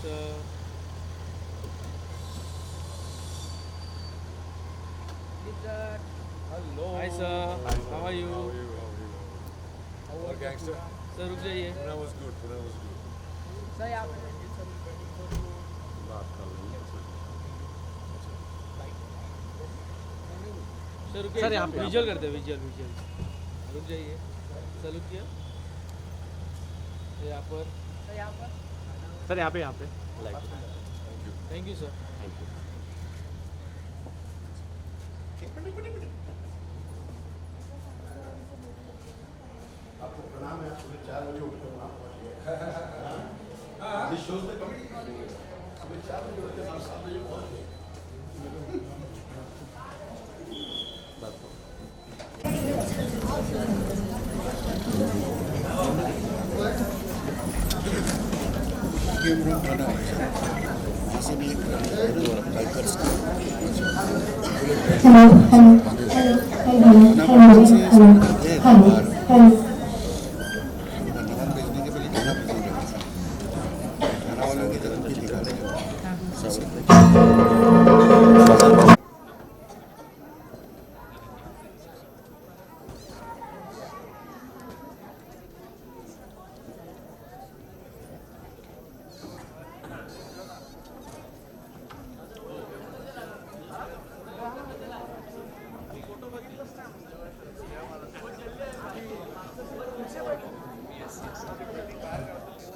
sir. Hello. Hi sir. Hi, How are How you? are you? How are you? What gangster? Sir रुक जाइए. Pune was good. Pune was good. बात कर रही है. Sir रुकिए. Sir, यहाँ पे visual करते हैं विजुअल विजुअल. रुक जाइए. सर रुकिए. यहाँ पर. सर यहाँ पे light. Thank you sir. Thank you. आपको प्रणाम है. सुबह 4 बजे उठते हो आप. This shows the committee. सुबह 4 बजे उठते हैं, 7 बजे पहुंच गए. Hello, hello, hello, hello, hello, hello.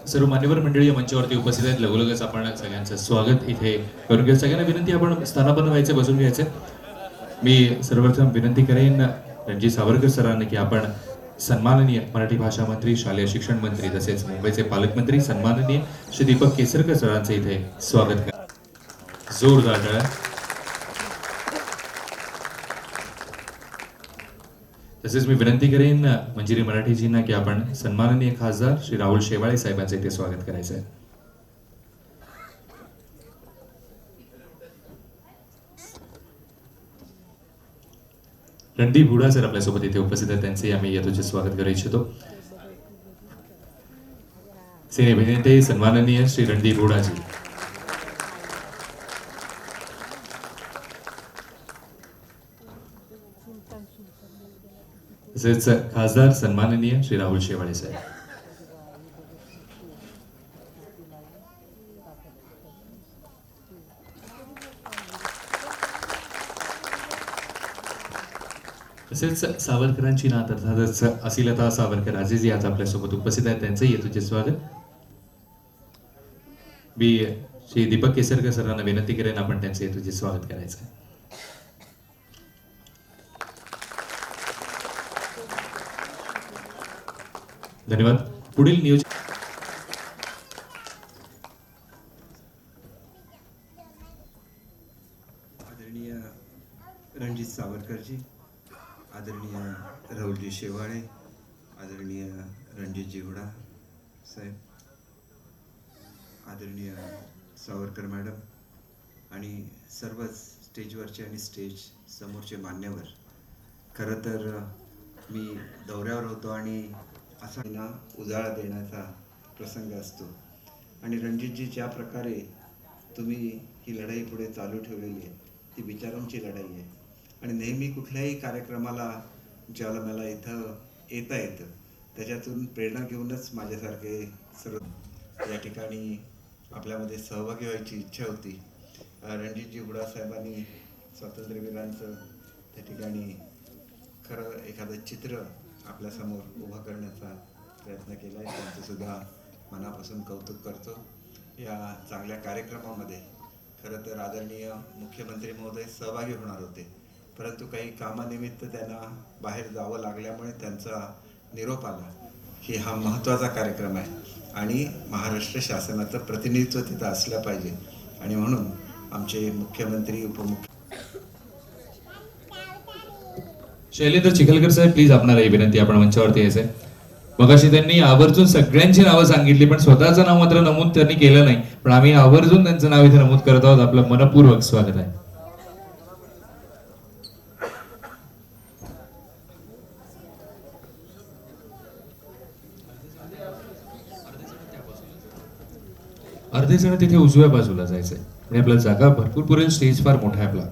सर्व मान्यवर मंडळी या मंचावरती उपस्थित आहेत. लगोलगच आपण सगळ्यांचं स्वागत इथे करून घेऊ. सगळ्यांना विनंती, आपण स्थानापन्न व्हायचं, बसून घ्यायचं. मी सर्वप्रथम विनंती करेन रणजित सावरकर सरांना की आपण सन्माननीय मराठी भाषा मंत्री, शालेय शिक्षण मंत्री तसेच मुंबईचे पालकमंत्री सन्माननीय श्री दीपक केसरकर सरांचे इथे स्वागत करा. जोरदार टाळ्या. तसेच मी विनंती करेन मंजिरी मराठीजींना की आपण सन्माननीय खासदार श्री राहुल शेवाळे साहेबांचे इथे स्वागत करायचं आहे. रणदीप हुडा सर आपल्यासोबत इथे उपस्थित आहेत, त्यांचे आम्ही यथोचित स्वागत करू इच्छितो. सिने अभिनेते सन्माननीय श्री रणदीप हुडाजी. तसेच खासदार सन्माननीय श्री राहुल शेवाळे साहेब. तसेच सावरकरांची नात अर्थातच असिलता सावरकर आजीजी आज आपल्यासोबत उपस्थित आहेत, त्यांचंही येतोचे स्वागत. मी श्री दीपक केसरकर सरांना विनंती करेन आपण त्यांचे येतोचे स्वागत करायचं आहे. धन्यवाद. पुढील नियोजन आदरणीय रणजित सावरकरजी, आदरणीय राहुलजी शेवाळे, आदरणीय रणजितजी हुडा साहेब, आदरणीय सावरकर मॅडम आणि सर्वच स्टेजवरचे आणि स्टेज समोरचे मान्यवर. खरं तर मी दौऱ्यावर होतो आणि असा ना उजाळा देण्याचा प्रसंग असतो आणि रणजितजी ज्या प्रकारे तुम्ही ही लढाई पुढे चालू ठेवलेली आहे ती विचारांची लढाई आहे आणि नेहमी कुठल्याही कार्यक्रमाला ज्याला मला इथं येता येतं त्याच्यातून प्रेरणा घेऊनच माझ्यासारखे सर्व या ठिकाणी आपल्यामध्ये सहभागी व्हायची इच्छा होती. रणजितजी हुडा साहेबांनी स्वातंत्र्यवीरांचं त्या ठिकाणी खरं एखादं चित्र आपल्यासमोर उभा करण्याचा प्रयत्न केला आहे. त्यांचंसुद्धा मनापासून कौतुक करतो. या चांगल्या कार्यक्रमामध्ये खरं तर आदरणीय मुख्यमंत्री महोदय सहभागी होणार होते, परंतु काही कामानिमित्त त्यांना बाहेर जावं लागल्यामुळे त्यांचा निरोप आला की हा महत्त्वाचा कार्यक्रम आहे आणि महाराष्ट्र शासनाचं प्रतिनिधित्व तिथं असलं पाहिजे आणि म्हणून आमचे मुख्यमंत्री उपमुख्य शैलेंद्र चिखलकर साहेब, प्लीज आपणाला ही विनंती, आपण मंचावरती यायचंय. मगाशी त्यांनी आवर्जून सगळ्यांची नावं सांगितली पण स्वतःचं नाव मात्र नमूद त्यांनी केलं नाही, पण आम्ही आवर्जून त्यांचं नाव इथे नमूद करत आहोत. आपलं मनपूर्वक स्वागत आहे. अर्धे जण तिथे उजव्या बाजूला जायचंय म्हणजे आपला जागा भरपूर पुरेल. स्टेज फार मोठा आहे आपला.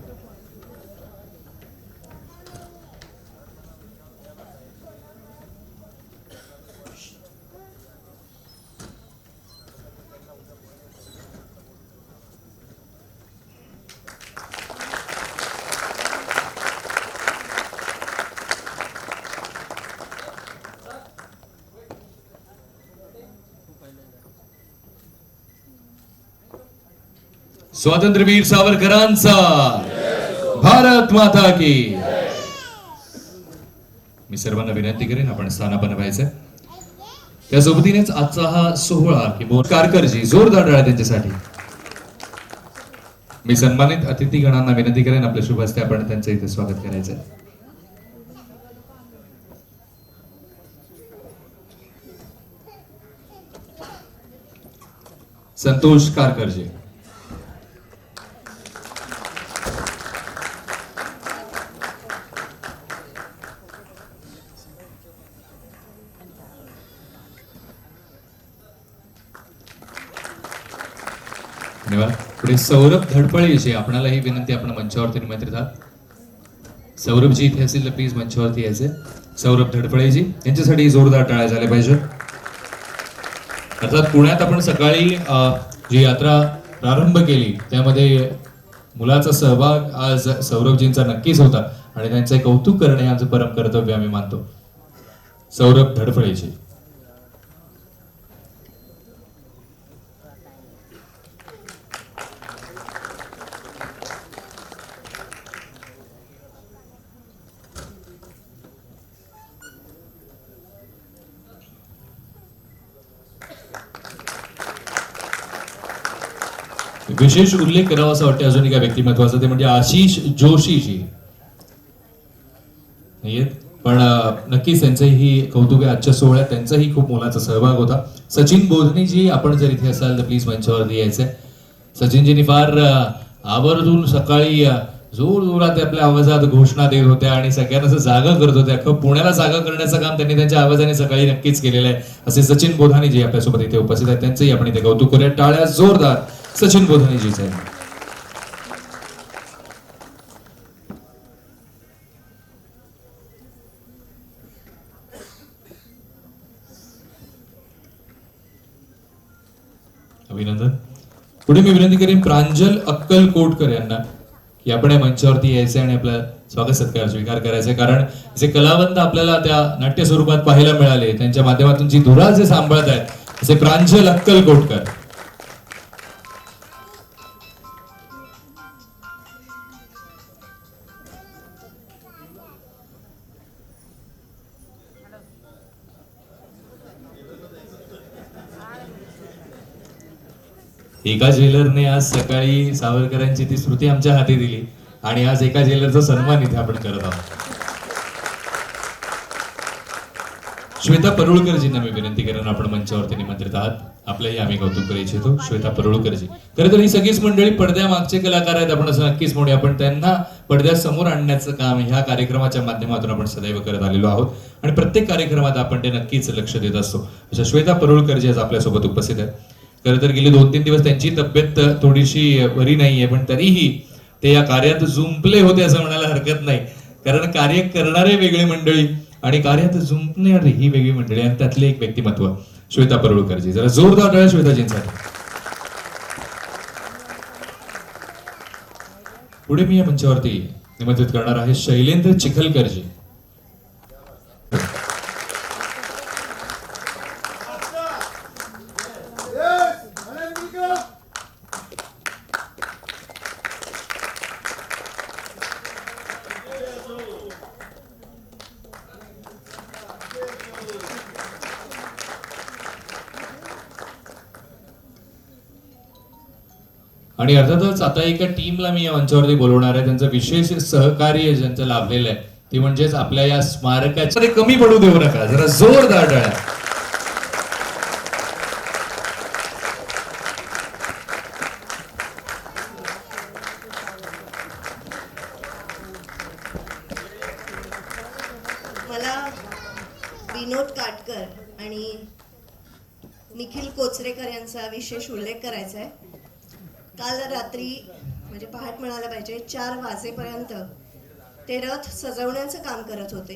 स्वातंत्र्यवीर सावरकरांचा भारत माता की. मी सर्वांना विनंती करेन आपण स्थानापन्न व्हायचंय. त्या सोबतीनेच आजचा हा सोहळा किंवा कारकरजी जोरदार टाळ्या त्यांच्यासाठी. मी सन्मानित अतिथीगणांना विनंती करेन आपल्या शुभ हस्ते आपण त्यांचं इथे स्वागत करायचंय. संतोष कारकरजी. धन्यवाद. पुढे सौरभ धडपळेजी. आपणाला ही विनंती आपण मंचावरती निमंत्रित आहात. सौरभजी इथे असतील तर प्लीज मंचावरती यायचे. सौरभ धडपळेजी यांच्यासाठी जोरदार टाळ्या झाल्या पाहिजे. अर्थात पुण्यात आपण सकाळी जी यात्रा प्रारंभ केली त्यामध्ये मुलाचा सहभाग आज सौरभजींचा नक्कीच होता आणि त्यांचे कौतुक करणे आमचं परम कर्तव्य आम्ही मानतो. सौरभ धडपळेजी. विशेष उल्लेख करावा असं वाटतं अजून एका व्यक्तिमत्वाचा, ते म्हणजे आशिष जोशीजी. पण नक्कीच त्यांचंही कौतुक आहे आजच्या सोहळ्यात. त्यांचाही खूप मोलाचा सहभाग होता. सचिन बोधनीजी आपण जर इथे असाल तर प्लीज मंचावरती यायचंय. सचिनजींनी फार आवर्जून सकाळी जोर जोरात आपल्या आवाजात घोषणा देत होत्या आणि सगळ्यांना असं जागा करत होत्या. अख्खं पुण्याला जागा करण्याचं काम त्यांनी त्यांच्या आवाजाने सकाळी नक्कीच केलेलं आहे. असे सचिन बोधानीजी आपल्यासोबत इथे उपस्थित आहेत. त्यांचंही आपण इथे कौतुक करूया. टाळ्या जोरदार सचिन बोधानीजीच आहे. अभिनंदन. पुढे मी विनंती करेन प्रांजल अक्कलकोटकर यांना की आपण या मंचावरती यायचे आणि आपला स्वागत सत्कार स्वीकार करायचा. कारण जे कलावंत आपल्याला त्या नाट्य स्वरूपात पाहायला मिळाले त्यांच्या माध्यमातून जी धुरा जे सांभाळत आहेत असे प्रांजल अक्कलकोटकर. एका ज्वेलरने आज सकाळी सावरकरांची ती स्मृती आमच्या हाती दिली आणि आज एका ज्वेलरचा सन्मान इथे आपण करत आहोत. श्वेता परुळकरजींना मी विनंती करेन आपण मंचावरती निमंत्रित आहात. आपलंही आम्ही कौतुक करू इच्छितो. श्वेता परुळकरजी खरं तर ही सगळीच मंडळी पडद्यामागचे कलाकार आहेत. आपण असं नक्कीच म्हणूया. आपण त्यांना पडद्यासमोर आणण्याचं काम ह्या कार्यक्रमाच्या माध्यमातून आपण सदैव करत आलेलो आहोत आणि प्रत्येक कार्यक्रमात आपण ते नक्कीच लक्ष देत असतो. अशा श्वेता परुळकरजी आज आपल्यासोबत उपस्थित आहेत. खरं तर गेले 2-3 दिवस त्यांची तब्येत थोडीशी बरी नाहीये पण तरीही ते या कार्यात जुंपले होते असं म्हणायला हरकत नाही. कारण कार्य करणारे वेगळी मंडळी आणि कार्यात जुंपणारी ही वेगळी मंडळी आणि त्यातले एक व्यक्तिमत्व श्वेता परुळकरजी. जरा जोरदार टाळ्या श्वेताजींसाठी. पुढे मी या मंचावरती निमंत्रित करणार आहे शैलेंद्र चिखलकरजी. आणि अर्थातच आता एका टीमला मी या मंचावरती बोलवणार आहे. त्यांचं विशेष सहकार्य ज्यांचं लाभलेलं आहे ते म्हणजेच आपल्या या स्मारकाच्या कमी पडू देऊ नका. जरा जोरदार टाळ्या. मला विनोद काटकर आणि निखिल कोचरेकर यांचा विशेष उल्लेख करायचा आहे. काल रात्री म्हणजे पहाट म्हणायला पाहिजे 4 वाजेपर्यंत ते रथ सजवण्याचं काम करत होते.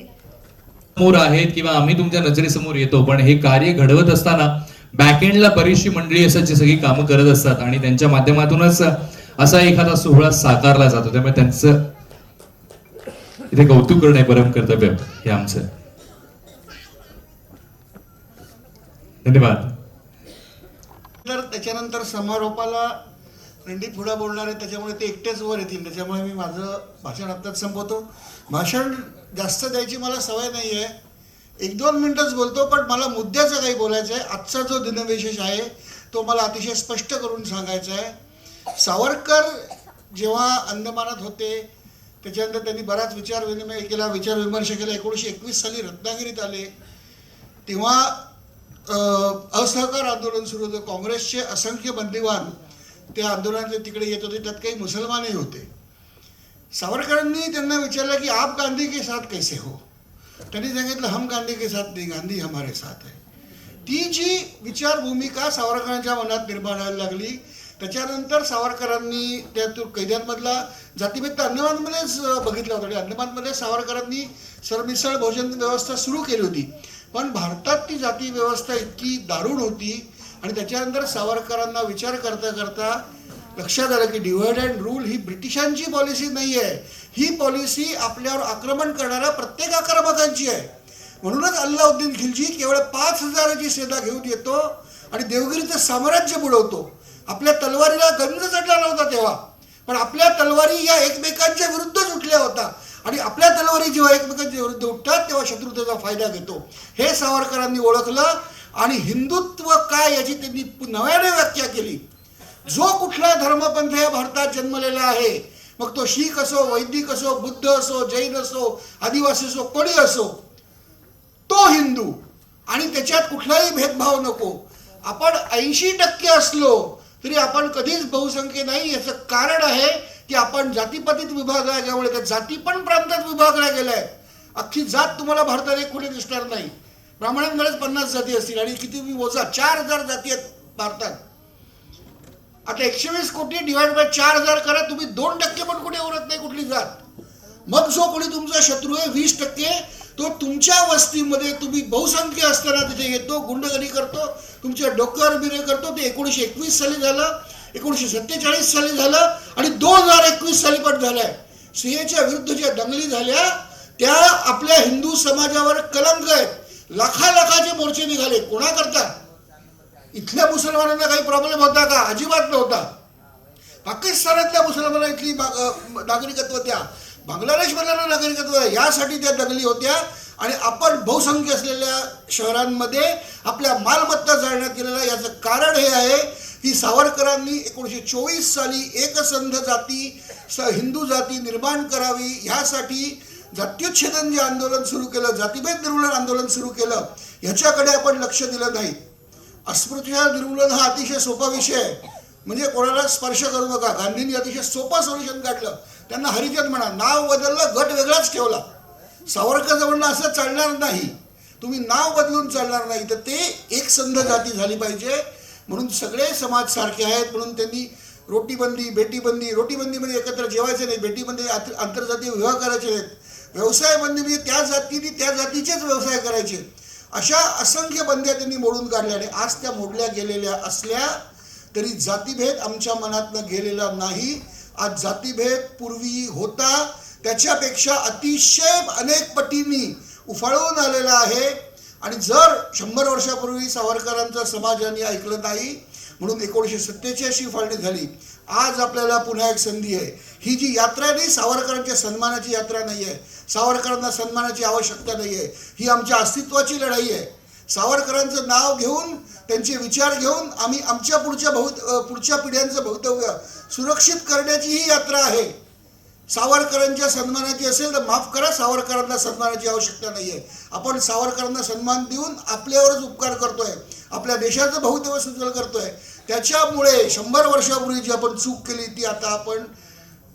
समोर आहेत किंवा आम्ही तुमच्या नजरेसमोर येतो, पण हे कार्य घडवत असताना बॅकएंडला बरीचशी मंडळी असाची सगळी कामं करत असतात आणि त्यांच्या माध्यमातूनच असा एखादा सोहळा साकारला जातो. त्यामुळे त्यांचं इथे कौतुक करणे परम कर्तव्य हे आमचं. धन्यवाद. तर त्याच्यानंतर समारोपाला रणदी पुढे बोलणार आहे, त्याच्यामुळे ते एकटेच वर येतील. त्याच्यामुळे मी माझं भाषण आत्ताच संपवतो. भाषण जास्त द्यायची मला सवय नाही आहे, 1-2 मिनिटच बोलतो, पण मला मुद्द्याचं काही बोलायचं आहे. आजचा जो दिनविशेष आहे तो मला अतिशय स्पष्ट करून सांगायचा आहे. सावरकर जेव्हा अंदमानात होते त्याच्यानंतर त्यांनी बराच विचारविनिमय केला, विचारविमर्श केला. 1921 साली रत्नागिरीत आले तेव्हा असहकार आंदोलन सुरू होतं. काँग्रेसचे असंख्य बंदिवान त्या आंदोलनाचे तिकडे येत होते, त्यात काही मुसलमानही होते. सावरकरांनी त्यांना विचारलं की आप गांधी के साथ कैसे हो. त्यांनी सांगितलं हम गांधी के साथ नहीं, गांधी हमारे साथ है. ती जी विचार भूमिका सावरकरांच्या मनात निर्माण व्हायला लागली. त्याच्यानंतर सावरकरांनी त्या कैद्यांमधला जातीभेद तर अंदमानमध्येच बघितला होता आणि अंदमानमध्ये सावरकरांनी सरमिसळ भोजन व्यवस्था सुरू केली होती. पण भारतात ती जाती व्यवस्था इतकी दारुण होती आणि त्याच्यानंतर सावरकरांना विचार करता करता लक्षात आलं की डिव्हाइड अँड रूल ही ब्रिटिशांची पॉलिसी नाही आहे, ही पॉलिसी आपल्यावर आक्रमण करणाऱ्या प्रत्येक आक्रमकांची आहे. म्हणूनच अल्लाउद्दीन खिलजी केवळ 5,000ची सेना घेऊन येतो आणि देवगिरीचं साम्राज्य बुडवतो. आपल्या तलवारीला गंज चढला नव्हता तेव्हा, पण आपल्या तलवारी या एकमेकांच्या विरुद्धच उठल्या होता आणि आपल्या तलवारी जेव्हा एकमेकांच्या विरुद्ध उठतात तेव्हा शत्रुतेचा फायदा घेतो. हे सावरकरांनी ओळखलं आणि हिंदुत्व काय याची त्यांनी नव्याने व्याख्या केली. जो कुठला धर्मपंथ या भारतात जन्मलेला आहे, मग तो शीख असो, वैदिक असो, बुद्ध असो, जैन असो, आदिवासी असो, कोणी असो, तो हिंदू आणि त्याच्यात कुठलाही भेदभाव नको. आपण 80% असलो तरी आपण कधीच बहुसंख्य नाही. याचं कारण आहे की आपण जातीपातीत विभागला गेल्यामुळे त्या जाती पण प्रांतात विभागल्या गेल्या. अख्खी जात तुम्हाला भारतात एक कुठे दिसणार नाही. ब्राह्मणांकडेच 50 जाती असतील आणि किती मोजा 4,000 जाती आहेत भारतात. आता 120 कोटी डिवाइड बाय 4,000 करा, तुम्ही 2% पण कुठे उरत नाही कुठली जात. मग जो कोणी तुमचा शत्रू आहे 20%, तो तुमच्या वस्तीमध्ये तुम्ही बहुसंख्य असताना तिथे येतो, गुंडगिरी करतो, तुमच्या डोक्यावर बिरे करतो. ते 1921 साली झालं, 1947 साली झालं आणि 2021 साली पण झालंय. सिंहच्या विरुद्ध ज्या दंगली झाल्या त्या आपल्या हिंदू समाजावर कलंक आहेत. लाखाचे मोर्चे निघाले. कोणाकरता? इथल्या मुसलमानांना काही प्रॉब्लेम होता का? अजिबात नव्हता. पाकिस्तानातल्या मुसलमानांना इथली नागरिकत्व द्या, बांगलादेशमधल्या नागरिकत्व द्या, यासाठी त्या दंगली होत्या. आणि आपण बहुसंख्य असलेल्या शहरांमध्ये आपल्या मालमत्ता जाळण्यात गेलेल्या. याचं कारण हे आहे की सावरकरांनी 1924 साली एकसंध जाती, हिंदू जाती निर्माण करावी ह्यासाठी जात्युच्छेदन जे आंदोलन सुरू केलं, जातीभेद निर्मूलन आंदोलन सुरू केलं, ह्याच्याकडे आपण लक्ष दिलं नाही. अस्पृश्यता निर्मूलन हा अतिशय सोपा विषय आहे, म्हणजे कोणाला स्पर्श करू नका. गांधींनी अतिशय सोपं सोल्युशन काढलं. त्यांना हरिजन म्हणा, नाव बदललं, गट वेगळाच ठेवला. सावरकर जवळनं असं चालणार नाही, तुम्ही नाव बदलून चालणार नाही. तर ते एकसंध जाती झाली पाहिजे, म्हणून सगळे समाज सारखे आहेत. म्हणून त्यांनी रोटीबंदी, बेटीबंदी, रोटीबंदी म्हणजे एकत्र जेवायचे नाही, बेटीबंदी आंतरजातीय विवाह करायचे नाहीत, व्यवसाय बंदी म्हणजे त्या जातीने त्या जातीचेच व्यवसाय करायचे. अशा असंख्य बंद्या त्यांनी मोडून काढल्या आणि आज त्या मोडल्या गेलेल्या असल्या तरी जातीभेद आमच्या मनातनं गेलेला नाही. आज जातीभेद पूर्वी होता त्याच्यापेक्षा अतिशय अनेक पटींनी उफाळून आलेला आहे. आणि जर 100 वर्षापूर्वी सावरकरांचं समाजाने ऐकलं नाही म्हणून 1947 फाळणी झाली. आज आपल्याला पुन्हा एक संधी आहे. ही जी यात्रा नाही सावरकरांच्या सन्मानाची यात्रा नाही आहे, सावरकरांना सन्मानाची आवश्यकता नाही आहे, ही आमच्या अस्तित्वाची लढाई आहे. सावरकरांचं नाव घेऊन, त्यांचे विचार घेऊन आम्ही आमच्या पुढच्या पिढ्यांचं भवितव्य सुरक्षित करण्याची ही यात्रा आहे. सावरकरांच्या सन्मानाची असेल तर माफ करा, सावरकरांना सन्मानाची आवश्यकता नाही आहे. आपण सावरकरांना सन्मान देऊन आपल्यावरच उपकार करतोय, आपल्या देशाचं भवितव्य सुजल करतोय. त्याच्यामुळे 100 वर्षापूर्वी जी आपण चूक केली ती आता आपण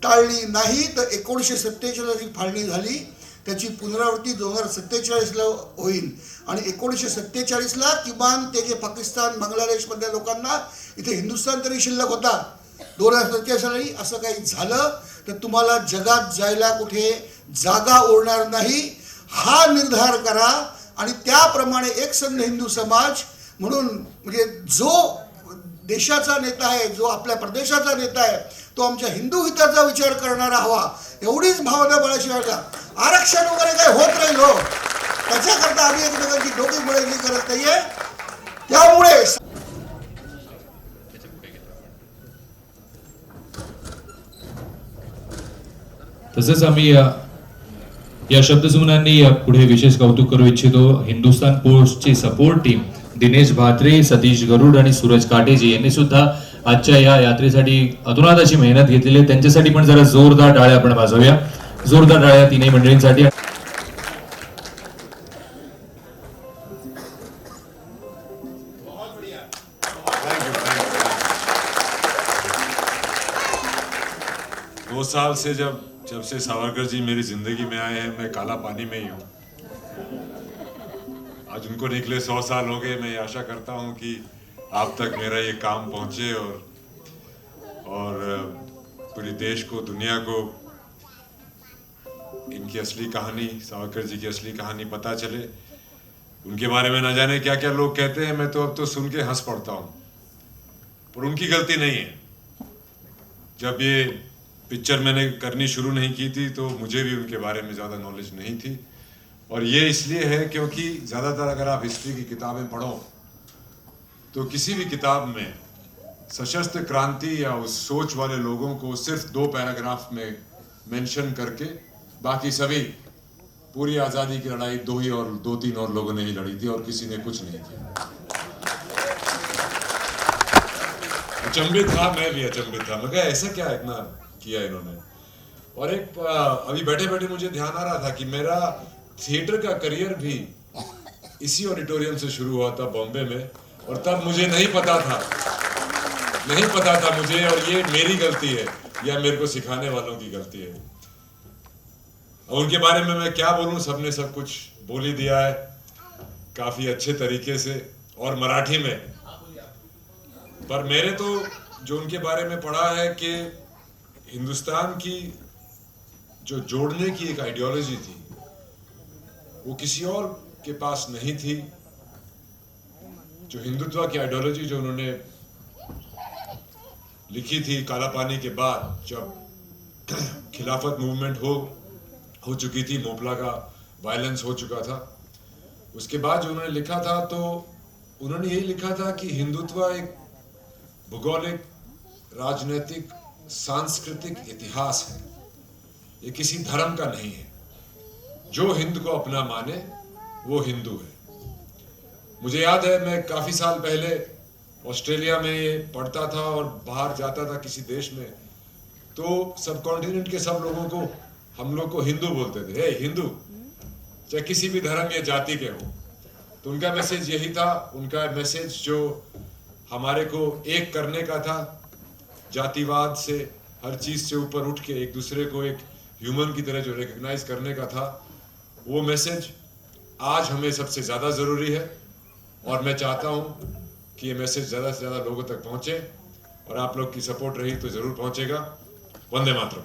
टाळली नाही. तर 1947 फाळणी झाली त्याची पुनरावृत्ती 2047ला होईल आणि 1947ला किमान ते जे पाकिस्तान बांगलादेशमधल्या लोकांना इथे हिंदुस्थान तरी शिल्लक होता, 2047 साली असं काही झालं तर तुम्हाला जगात जायला कुठे जागा उरणार नाही, हा निर्धार करा. आणि त्याप्रमाणे एकसंध हिंदू समाज म्हणून म्हणजे जो देशाचा नेता आहे, जो आपल्या प्रदेशाचा नेता आहे, तो आमच्या हिंदू हिताचा विचार करणारा हवा, एवढीच भावना बाळाशिवाय का आरक्षण वगैरे काही होत नाही हो. त्याच्याकरता आम्ही एकमेकांची डोकी मिळवली करत नाहीये. त्यामुळे तसंच आम्ही या शब्दसुमनांनी पुढे विशेष कौतुक करू इच्छितो. हिंदुस्थान पोस्टची सपोर्ट टीम दिनेश भात्रे, सतीश गरुड आणि सूरज काटेजी यांनी सुद्धा आजच्या या यात्रेसाठी अतोनात अशी मेहनत घेतलेली आहे. त्यांच्यासाठी पण जरा जोरदार टाळ्या आपण वाजवूया. जोरदार टाळ्या तिन्ही मंडळींसाठी. दो साल से जब से सावरकर जी मेरी जिंदगी में आए हैं, मैं काला पानी में ही हूँ. आज उनको निकले 100 साल हो गए. मैं आशा करता हूँ कि आप तक मेरा ये काम पहुँचे और पूरे देश को, दुनिया को इनकी असली कहानी, सावरकर जी की असली कहानी पता चले. उनके बारे में न जाने क्या क्या लोग कहते हैं, मैं तो अब तो सुन के हंस पड़ता हूँ. पर उनकी गलती नहीं है. जब ये पिक्चर मैंने करनी शुरू नहीं की थी तो मुझे भी उनके बारे में ज़्यादा नॉलेज नहीं थी. और ये इसलिए है क्योंकि ज़्यादातर अगर आप हिस्ट्री की किताबें पढ़ो तो किसी भी किताब में सशस्त्र क्रांति या उस सोच वाले लोगों को सिर्फ 2 पैराग्राफ में मेंशन करके बाकी सभी पूरी आज़ादी की लड़ाई 2-3 और लोगों ने ही लड़ी थी और किसी ने कुछ नहीं किया. अचंभित था, मैं भी अचंभित था. मैं कहा ऐसा क्या इतना किया इन्होंने. और एक अभी बैठे बैठे मुझे ध्यान आ रहा था कि मेरा थिएटर का करियर भी इसी ऑडिटोरियम से शुरू हुआ था बॉम्बे में. और तब मुझे नहीं पता था मुझे, और ये मेरी गलती है या मेरे को सिखाने वालों की गलती है. और उनके बारे में मैं क्या बोलूं, सबने सब कुछ बोल ही दिया है काफी अच्छे तरीके से और मराठी में. पर मेरे तो जो उनके बारे में पढ़ा है कि हिंदुस्तान की जो जोड़ने की एक आइडियोलॉजी थी वो किसी और के पास नहीं थी. जो हिंदुत्व की आइडियोलॉजी जो उन्होंने लिखी थी काला पानी के बाद, जब खिलाफत मूवमेंट हो चुकी थी, मोपला का वायलेंस हो चुका था, उसके बाद जो उन्होंने लिखा था तो उन्होंने यही लिखा था कि हिंदुत्व एक भौगोलिक, राजनीतिक, सांस्कृतिक इतिहास है. ये किसी धर्म का नहीं है. जो हिंद को अपना माने वो हिंदू है. मुझे याद है मैं काफी साल पहले ऑस्ट्रेलिया में ये पढ़ता था और बाहर जाता था किसी देश में, तो सब कॉन्टिनेंट के सब लोगों को, हम लोग को हिंदू बोलते थे. हे हिंदू, चाहे किसी भी धर्म या जाति के हो. तो उनका मैसेज यही था. उनका मैसेज जो हमारे को एक करने का था, जातिवाद से, हर चीज से ऊपर उठ के एक दूसरे को एक ह्यूमन की तरह जो रिकॉग्नाइज करने का था, वो मैसेज आज हमें सबसे ज़्यादा ज़रूरी है. और मैं चाहता हूँ कि ये मैसेज ज़्यादा से ज़्यादा लोगों तक पहुँचे और आप लोग की सपोर्ट रही तो ज़रूर पहुँचेगा. वंदे मातरम.